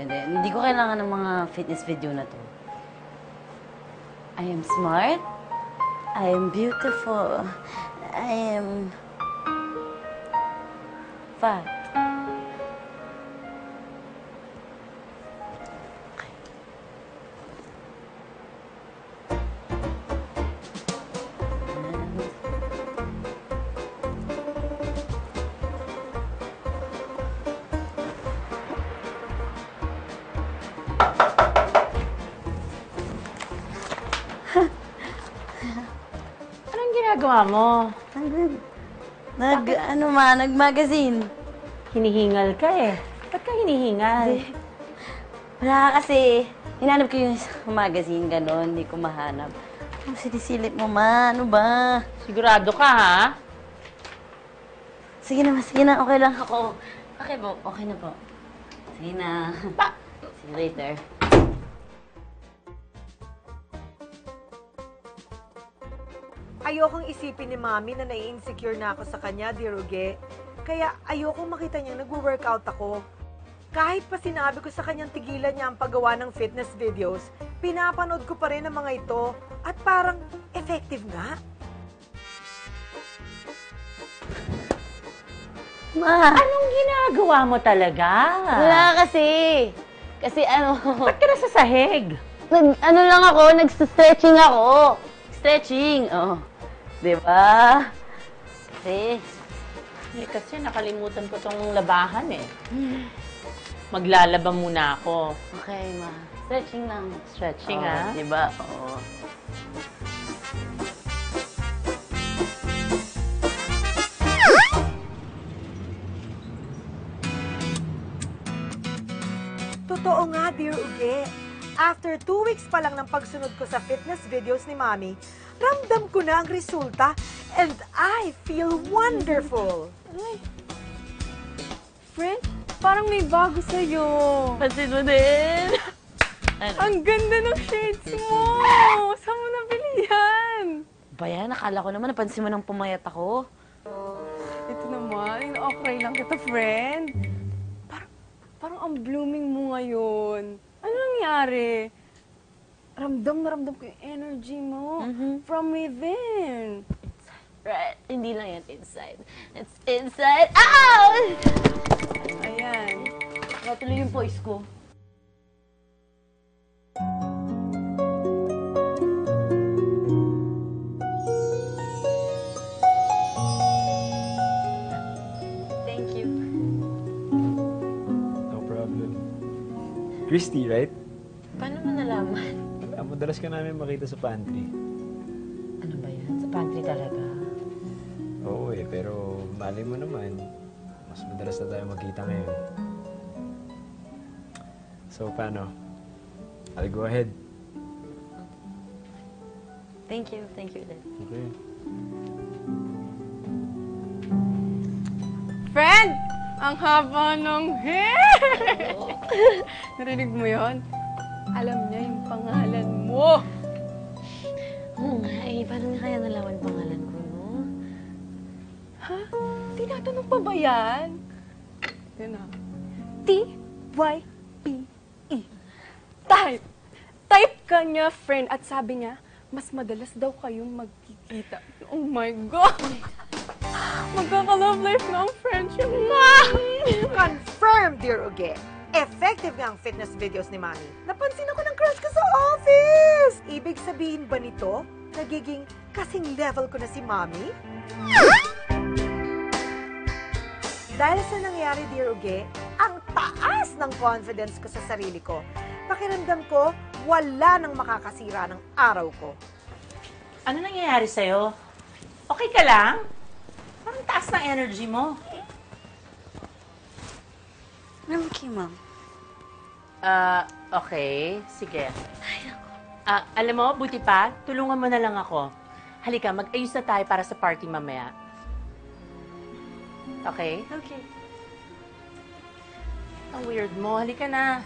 hindi. Hindi ko kailangan ng mga fitness video na to. I am smart. I am beautiful. I am fat. Anong ginagawa mo? Nag-magazine. Hinihingal ka eh. Ba't ka hinihingal? Wala kasi. Hinanap ko yung magazine, gano'n. Hindi ko mahanap. Ano sinisilip mo, ma? Ano ba? Sigurado ka, ha? Sige na, sige na. Okay lang ako. Okay po. Okay na po. Sige na. See you later. Ayokong isipin ni Mami na nai-insecure na ako sa kanya, Dear Uge. Kaya ayokong makita niyang nag-workout ako. Kahit pa sinabi ko sa kanyang tigilan niya ang paggawa ng fitness videos, pinapanood ko pa rin ang mga ito at parang effective nga. Ma! Anong ginagawa mo talaga? Wala kasi. Kasi Ba't ka nasa sahig? lang ako, nag-stretching ako. Stretching, oh. Diba? Kasi, Kasi nakalimutan ko tong labahan eh. Maglalaba muna ako. okay, ma. Stretching lang. Stretching, Oo, ha? Diba? Oo. Totoo nga, Dear Uge. After 2 weeks pa lang ng pagsunod ko sa fitness videos ni Mami, ramdam ko na ang resulta and I feel wonderful. Friend, parang may bago sa'yo. Pansin mo din. Ang ganda ng shades mo! Saan mo nabili yan? Bayan, nakala ko naman napansin mo nang pumayat ako. Ito naman, in-okray lang kita, friend. Parang ang blooming mo ngayon. Ano nangyari? Ramdam na ramdam ko yung energy mo from within. Right, hindi lang yan inside. It's inside out! Ayan. Matuloy yung voice ko. Thank you. No problem. Christy, right? Paano mo nalaman? Madalas ka namin makita sa pantry. Ano ba yan? Sa pantry talaga? Oo eh, pero malay mo naman, mas madalas na tayo magkita ngayon. So, paano? I'll go ahead. Thank you. Thank you, Dad. Okay. Friend! Ang haba ng hair! Narinig mo yon? Alam niya yung pangalan mo. Oo nga eh. Paano nga kaya nalaman pangalan ko, no? Ha? Tinatanong pa ba yan? Yan na. T-Y-P-E. Type! Type ka niya, friend. At sabi niya, mas madalas daw kayong magkikita. Oh my God! Magkaka-love life na ang friendship mo! Confirm, Dear Uge. Effective nga ang fitness videos ni Mami. Napansin ako ng crush ko sa office! Ibig sabihin ba nito, nagiging kasing level ko na si Mami? Dahil sa nangyari, Dear Uge, ang taas ng confidence ko sa sarili ko. Pakiramdam ko, wala nang makakasira ng araw ko. Ano nangyayari sa'yo? Okay ka lang? Parang taas ng energy mo. Okay, Ma'am. Okay. Sige. Alam mo, buti pa, tulungan mo na lang ako. Halika, mag-ayos na tayo para sa party mamaya. Okay? Okay. Ang weird mo. Halika na.